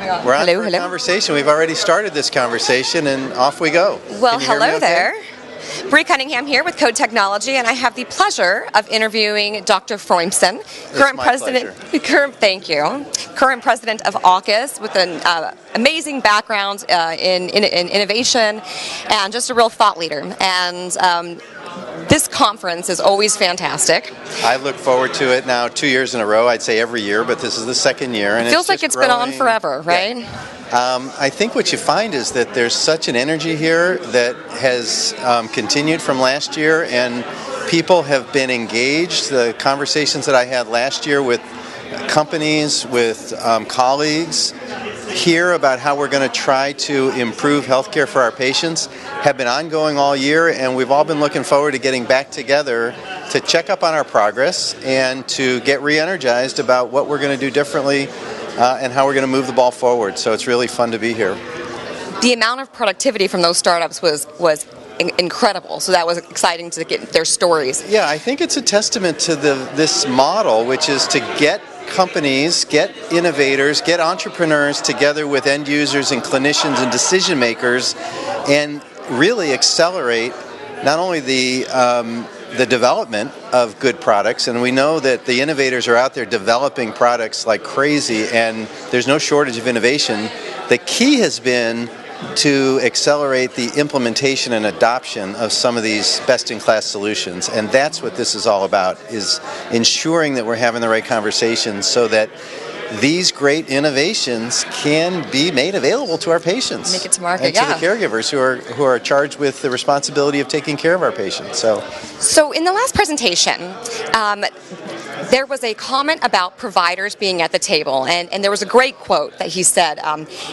We're on for a conversation. We've already started this conversation, and off we go. Well, hello there. Breanna Cunningham here with Code Technology, and I have the pleasure of interviewing Dr. Froimson, current president of AAHKS, with an amazing background in innovation and just a real thought leader. And this conference is always fantastic. I look forward to it now 2 years in a row. I'd say every year, but this is the second year. And it feels like it's been on forever, right? Yeah. I think what you find is that there's such an energy here that has continued from last year, and people have been engaged. The conversations that I had last year with companies, with colleagues here about how we're going to try to improve healthcare for our patients have been ongoing all year, and we've all been looking forward to getting back together to check up on our progress and to get re-energized about what we're going to do differently and how we're going to move the ball forward. So it's really fun to be here. The amount of productivity from those startups was incredible, so that was exciting to get their stories. Yeah, I think it's a testament to this model, which is to get companies, get innovators, get entrepreneurs together with end users and clinicians and decision makers, and really accelerate not only the development of good products, and we know that the innovators are out there developing products like crazy, and there's no shortage of innovation. The key has been to accelerate the implementation and adoption of some of these best-in-class solutions. And that's what this is all about, is ensuring that we're having the right conversations so that these great innovations can be made available to our patients. Make it to market, and to the caregivers who are charged with the responsibility of taking care of our patients. So in the last presentation, there was a comment about providers being at the table, and there was a great quote that he said,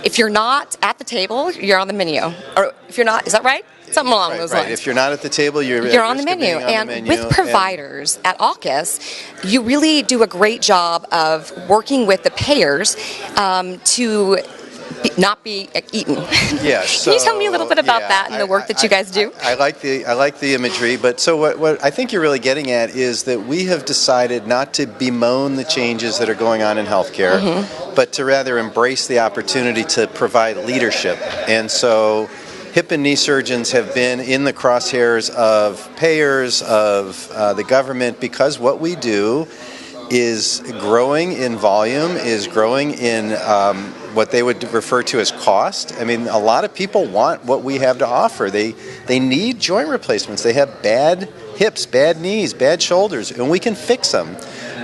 if you're not at the table, you're on the menu. Or if you're not, is that right? Something along those lines. If you're not at the table, you're on the menu. And with providers at AAHKS, you really do a great job of working with the payers to not be eaten. Yes. Can you tell me a little bit about that and the work that you guys do? I like the imagery, but so what I think you're really getting at is that we have decided not to bemoan the changes that are going on in healthcare, but to rather embrace the opportunity to provide leadership. And so hip and knee surgeons have been in the crosshairs of payers, of the government, because what we do is growing in volume, is growing in what they would refer to as cost. I mean, a lot of people want what we have to offer. They need joint replacements. They have bad hips, bad knees, bad shoulders, and we can fix them.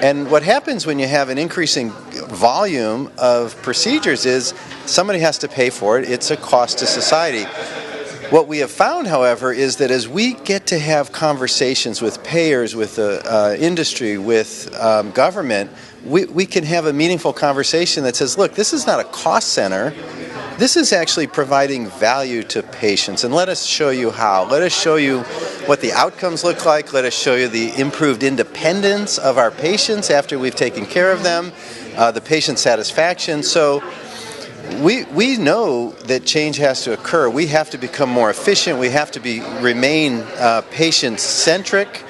And what happens when you have an increasing volume of procedures is somebody has to pay for it. It's a cost to society. What we have found, however, is that as we get to have conversations with payers, with the industry, with government, we can have a meaningful conversation that says, look, this is not a cost center. This is actually providing value to patients, and let us show you how. Let us show you what the outcomes look like. Let us show you the improved independence of our patients after we've taken care of them, the patient satisfaction. So we know that change has to occur. We have to become more efficient. We have to remain patient-centric.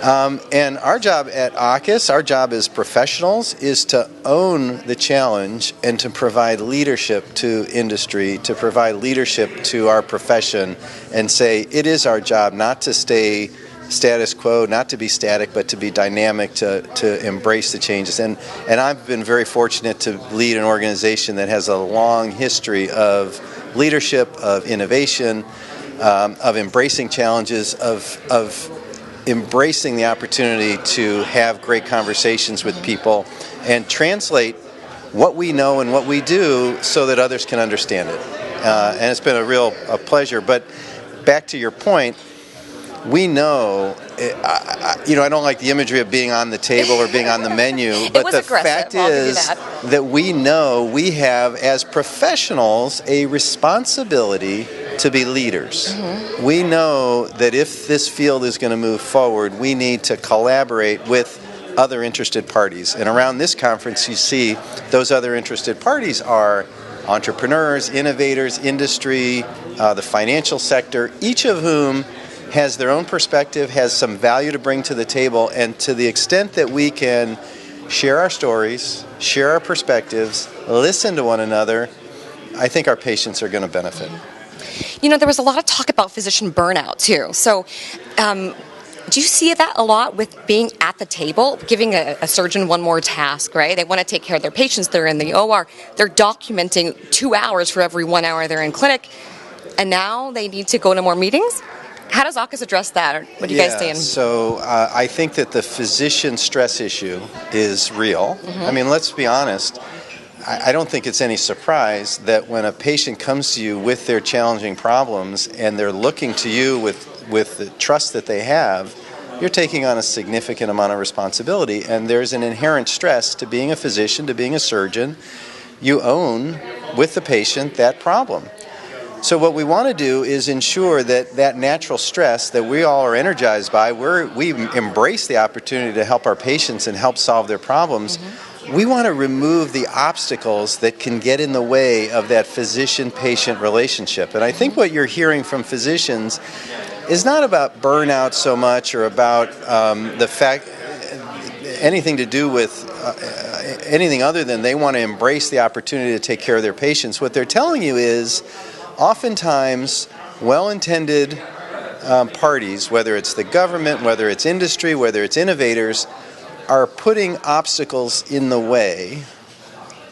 And our job at AAHKS, our job as professionals, is to own the challenge and to provide leadership to industry, to provide leadership to our profession, and say it is our job not to stay status quo, not to be static, but to be dynamic, to embrace the changes. And I've been very fortunate to lead an organization that has a long history of leadership, of innovation, of embracing challenges, of embracing the opportunity to have great conversations with people and translate what we know and what we do so that others can understand it. And it's been a pleasure. But back to your point, we know, I don't like the imagery of being on the table or being on the menu, but the fact is that we know we have, as professionals, a responsibility to be leaders. We know that if this field is going to move forward, we need to collaborate with other interested parties. And around this conference, you see those other interested parties are entrepreneurs, innovators, industry, the financial sector, each of whom has their own perspective, has some value to bring to the table, and to the extent that we can share our stories, share our perspectives, listen to one another, I think our patients are going to benefit. You know, there was a lot of talk about physician burnout, too. So, do you see that a lot with being at the table, giving a surgeon one more task, right? They want to take care of their patients. They're in the OR. They're documenting 2 hours for every 1 hour they're in clinic. And now they need to go to more meetings? How does AAHKS address that? Or what do you guys say? So I think that the physician stress issue is real. I mean, let's be honest. I don't think it's any surprise that when a patient comes to you with their challenging problems and they're looking to you with the trust that they have, you're taking on a significant amount of responsibility. And there's an inherent stress to being a physician, to being a surgeon. You own, with the patient, that problem. So what we want to do is ensure that that natural stress that we all are energized by, we embrace the opportunity to help our patients and help solve their problems. We want to remove the obstacles that can get in the way of that physician-patient relationship. And I think what you're hearing from physicians is not about burnout so much or about the fact, anything to do with anything other than they want to embrace the opportunity to take care of their patients. What they're telling you is oftentimes well-intended parties, whether it's the government, whether it's industry, whether it's innovators, are putting obstacles in the way,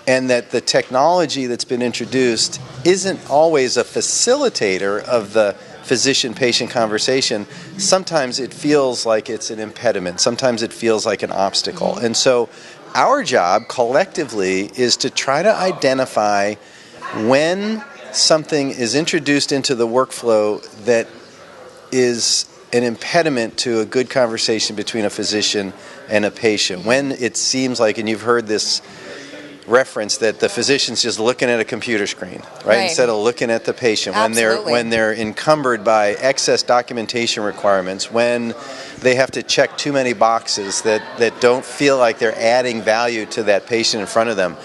and that the technology that's been introduced isn't always a facilitator of the physician-patient conversation. Sometimes it feels like it's an impediment. Sometimes it feels like an obstacle. And so our job collectively is to try to identify when something is introduced into the workflow that is an impediment to a good conversation between a physician and a patient. When it seems like, and you've heard this reference, that the physician's just looking at a computer screen, right? Instead of looking at the patient. When they're encumbered by excess documentation requirements, when they have to check too many boxes that don't feel like they're adding value to that patient in front of them.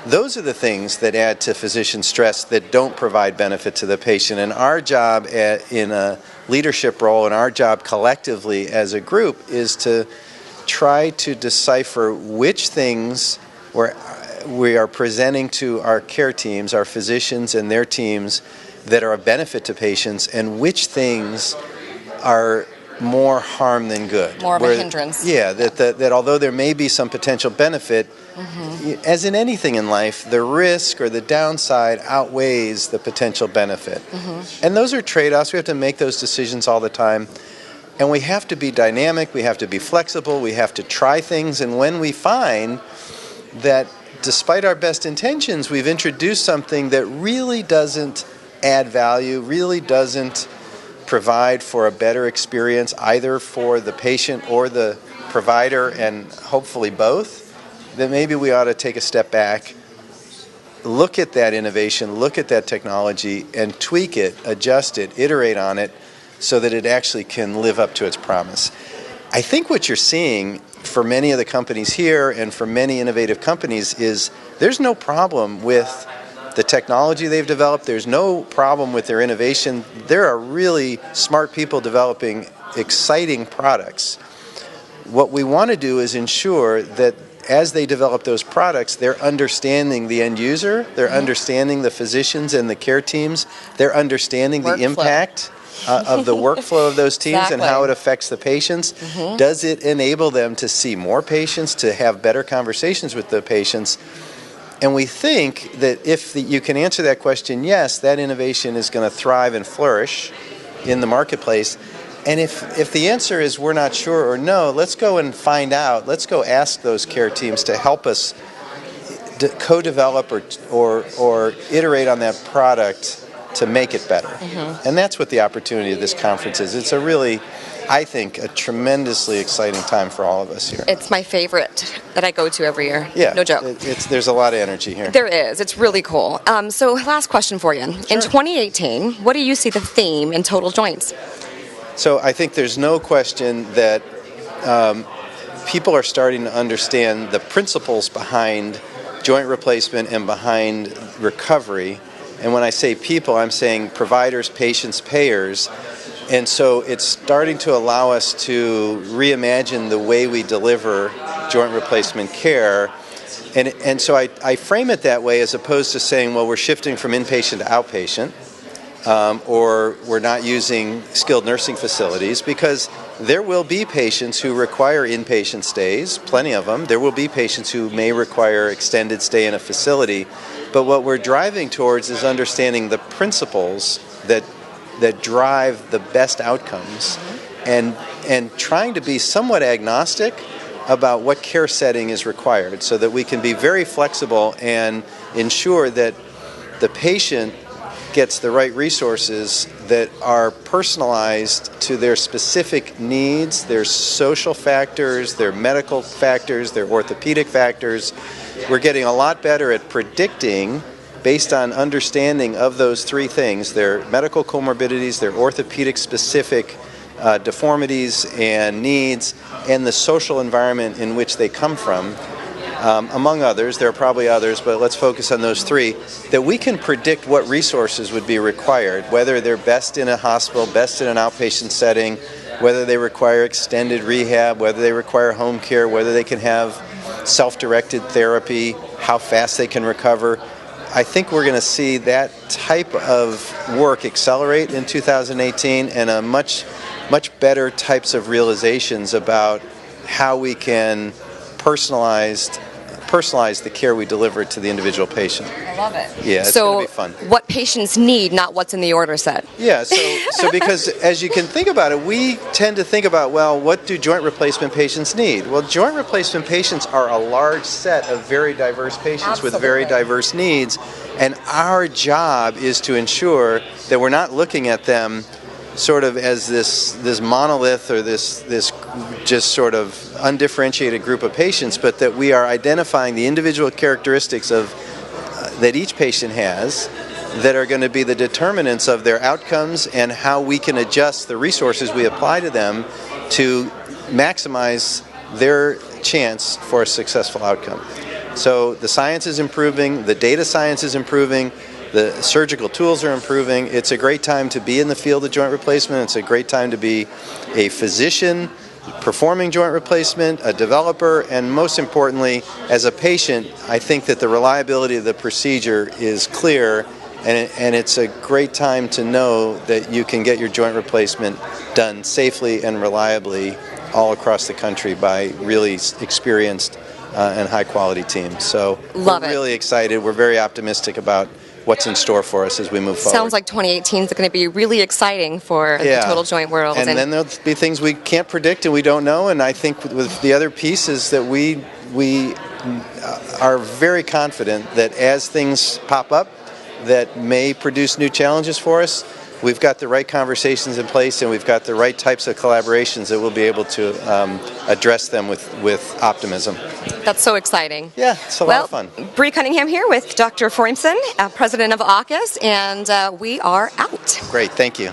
Those are the things that add to physician stress that don't provide benefit to the patient. And our job in a leadership role, and our job collectively as a group, is to try to decipher which things we are presenting to our care teams, our physicians and their teams, that are a benefit to patients, and which things are more harm than good. More of a hindrance. Yeah, that although there may be some potential benefit, as in anything in life, the risk or the downside outweighs the potential benefit. And those are trade-offs. We have to make those decisions all the time. And we have to be dynamic, we have to be flexible, we have to try things. And when we find that despite our best intentions, we've introduced something that really doesn't add value, really doesn't provide for a better experience either for the patient or the provider, and hopefully both, then maybe we ought to take a step back, look at that innovation, look at that technology, and tweak it, adjust it, iterate on it, so that it actually can live up to its promise. I think what you're seeing for many of the companies here and for many innovative companies is there's no problem with the technology they've developed. There's no problem with their innovation. There are really smart people developing exciting products. What we want to do is ensure that as they develop those products, they're understanding the end user, they're understanding the physicians and the care teams, they're understanding the impact of the workflow of those teams and how it affects the patients. Does it enable them to see more patients, to have better conversations with the patients? And we think that if you can answer that question, yes, that innovation is going to thrive and flourish in the marketplace. And if the answer is we're not sure or no, let's go and find out. Let's go ask those care teams to help us co-develop or iterate on that product to make it better. And that's what the opportunity of this conference is. It's a really, I think, a tremendously exciting time for all of us here. It's my favorite that I go to every year. Yeah, no joke. There's a lot of energy here. There is. It's really cool. So last question for you. Sure. In 2018, what do you see the theme in total joints? So I think there's no question that people are starting to understand the principles behind joint replacement and behind recovery. And when I say people, I'm saying providers, patients, payers. And so it's starting to allow us to reimagine the way we deliver joint replacement care. And so I frame it that way as opposed to saying, well, we're shifting from inpatient to outpatient, or we're not using skilled nursing facilities, because there will be patients who require inpatient stays, plenty of them. There will be patients who may require extended stay in a facility. But what we're driving towards is understanding the principles that drive the best outcomes, and trying to be somewhat agnostic about what care setting is required, so that we can be very flexible and ensure that the patient gets the right resources that are personalized to their specific needs, their social factors, their medical factors, their orthopedic factors. We're getting a lot better at predicting, based on understanding of those three things, their medical comorbidities, their orthopedic specific deformities and needs, and the social environment in which they come from, among others. There are probably others, but let's focus on those three, that we can predict what resources would be required, whether they're best in a hospital, best in an outpatient setting, whether they require extended rehab, whether they require home care, whether they can have self-directed therapy, how fast they can recover. I think we're going to see that type of work accelerate in 2018, and a much better types of realizations about how we can personalize the care we deliver to the individual patient. I love it. Yeah, it's going to be fun. What patients need, not what's in the order set. Yeah, so because as you can think about it, we tend to think about, well, what do joint replacement patients need? Well, joint replacement patients are a large set of very diverse patients. Absolutely. With very diverse needs, and our job is to ensure that we're not looking at them sort of as this monolith, or this just sort of undifferentiated group of patients, but that we are identifying the individual characteristics of that each patient has, that are going to be the determinants of their outcomes, and how we can adjust the resources we apply to them to maximize their chance for a successful outcome. So the science is improving, the data science is improving, the surgical tools are improving. It's a great time to be in the field of joint replacement. It's a great time to be a physician performing joint replacement, a developer, and most importantly, as a patient, I think that the reliability of the procedure is clear, and it's a great time to know that you can get your joint replacement done safely and reliably all across the country by really experienced and high-quality teams. So we're really excited. We're very optimistic about what's in store for us as we move forward. Sounds like 2018 is going to be really exciing for the total joint world. And then there'll be things we can't predict and we don't know, and I think with the other piece is that we are very confident that as things pop up that may produce new challenges for us, we've got the right conversations in place, and we've got the right types of collaborations that we'll be able to address them with optimism. That's so exciting. Yeah, it's a lot of fun. Breanna Cunningham here with Dr. Froimson, president of AAHKS, and we are out. Great, thank you.